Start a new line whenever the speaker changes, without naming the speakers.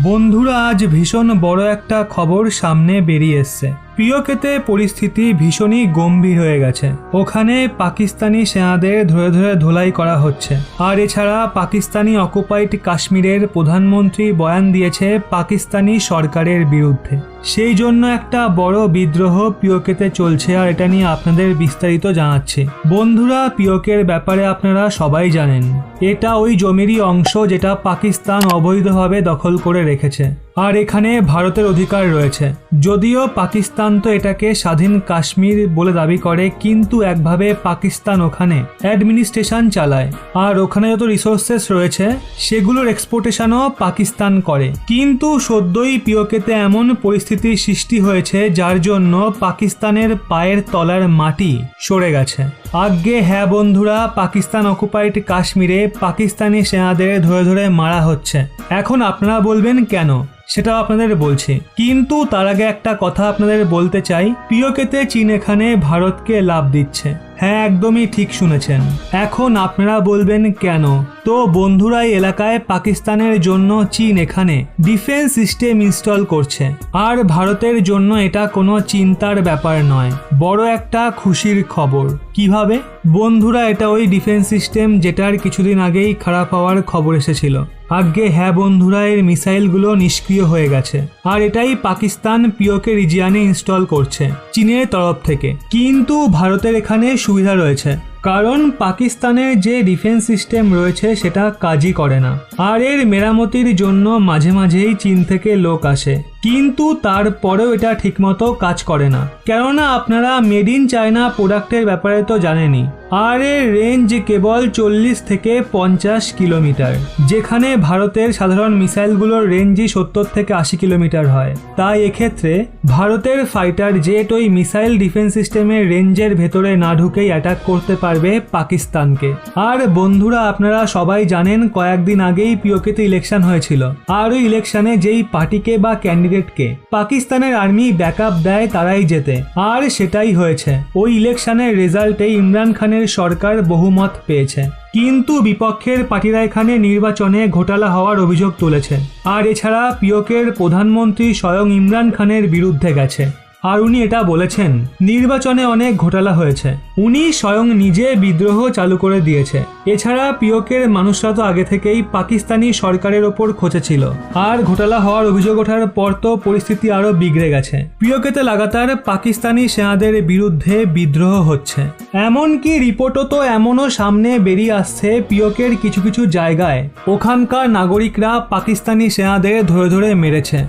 বন্ধুরা, আজ ভীষণ বড় একটা খবর সামনে বেরিয়ে এসছে। পিওকেতে পরিস্থিতি ভীষণই গম্ভীর হয়ে গেছে। ওখানে পাকিস্তানি সেনাদের ধরে ধরে ধোলাই করা হচ্ছে। আর এছাড়া পাকিস্তানি অকুপাইড কাশ্মীরের প্রধানমন্ত্রী বয়ান দিয়েছে পাকিস্তানি সরকারের বিরুদ্ধে। সেই জন্য একটা বড় বিদ্রোহ পিওকেতে চলছে, আর এটা নিয়ে আপনাদের বিস্তারিত জানাচ্ছি। বন্ধুরা, পিওকের ব্যাপারে আপনারা সবাই জানেন, এটা ওই জমিরই অংশ যেটা পাকিস্তান অবৈধভাবে দখল করে রেখেছে। আর এখানে ভারতের অধিকার রয়েছে। যদিও পাকিস্তান তো এটাকে স্বাধীন কাশ্মীর বলে দাবি করে, কিন্তু একভাবে পাকিস্তান ওখানে অ্যাডমিনিস্ট্রেশন চালায়। আর ওখানে যত রিসোর্সেস রয়েছে সেগুলোর এক্সপোর্টেশনও পাকিস্তান করে। কিন্তু সদ্যই পিওকেতে এমন পরিস্থিতির সৃষ্টি হয়েছে যার জন্য পাকিস্তানের পায়ের তলার মাটি সরে গেছে। আজ্ঞে হ্যাঁ বন্ধুরা, পাকিস্তান অকুপাইড কাশ্মীরে পাকিস্তানি সেনাদের ধরে ধরে মারা হচ্ছে। এখন আপনারা বলবেন কেন, সেটাও আপনাদের বলছি। কিন্তু তার আগে একটা কথা আপনাদের বলতে চাই, পিওকেতে চীন এখানে ভারতকে লাভ দিচ্ছে। হ্যাঁ, একদমই ঠিক শুনেছেন। এখন আপনারা বলবেন কেন? তো বন্ধুরা, এই এলাকায় পাকিস্তানের জন্য চীন এখানে ডিফেন্স সিস্টেম ইনস্টল করছে। আর ভারতের জন্য এটা কোনো চিন্তার ব্যাপার নয়, বড় একটা খুশির খবর। কিভাবে? বন্ধুরা, এটা ওই ডিফেন্স সিস্টেম যেটার কিছুদিন আগেই খারাপ হওয়ার খবর এসেছিল। আজ্ঞে হ্যাঁ বন্ধুরা, এর মিসাইলগুলো নিষ্ক্রিয় হয়ে গেছে। আর এটাই পাকিস্তান পিওকে রিজিয়নে ইনস্টল করছে চীনের তরফ থেকে। কিন্তু ভারতের এখানে সুবিধা রয়েছে, কারণ পাকিস্তানের যে ডিফেন্স সিস্টেম রয়েছে সেটা কাজই করে না। আর এর মেরামতির জন্য মাঝে মাঝেই চীন থেকে লোক আসে, কিন্তু তারপরেও এটা ঠিকমতো কাজ করে না। কেননা আপনারা মেড ইন চায়না প্রোডাক্টের ব্যাপারে তো জানেনই। আর এর রেঞ্জ কেবল 40 থেকে 50 কিলোমিটার, যেখানে ভারতের সাধারণ মিসাইলগুলোর রেঞ্জই 70 থেকে 80 কিলোমিটার হয়। তাই এক্ষেত্রে ভারতের ফাইটার জেট ওই মিসাইল ডিফেন্স সিস্টেমের রেঞ্জের ভেতরে না ঢুকেই অ্যাটাক করতে পারবে পাকিস্তানকে। আর বন্ধুরা, আপনারা সবাই জানেন কয়েকদিন আগেই পিওকেতে ইলেকশন হয়েছিল। আর ওই ইলেকশনে যেই পার্টিকে বা ক্যান্ডিডেটকে পাকিস্তানের আর্মি ব্যাকআপ দেয় তারাই জেতে। আর সেটাই হয়েছে। ওই ইলেকশনের রেজাল্টে ইমরান খানের সরকার বহুমত পেয়েছে। কিন্তু বিপক্ষের পার্টিরা এখানে নির্বাচনে ঘোটালা হওয়ার অভিযোগ তুলেছে। আর এছাড়া পিওকের প্রধানমন্ত্রী স্বয়ং ইমরান খানের বিরুদ্ধে গেছে। আর উনি এটা বলেছেন নির্বাচনে অনেক ঘোটালা হয়েছে। উনি স্বয়ং নিজে বিদ্রোহ চালু করে দিয়েছে। এছাড়া পিওকের মানুষরা তো আগে থেকেই পাকিস্তানি সরকারের ওপর খোঁচে ছিল। আর ঘোটালা হওয়ার অভিযোগ ওঠার পর তো পরিস্থিতি আরো বিগড়ে গেছে। পিওকেতে লাগাতার পাকিস্তানি সেনাদের বিরুদ্ধে বিদ্রোহ হচ্ছে। এমনকি রিপোর্টও তো এমনও সামনে বেরিয়ে আসছে, পিওকের কিছু কিছু জায়গায় ওখানকার নাগরিকরা পাকিস্তানি সেনাদের ধরে ধরে মেরেছে।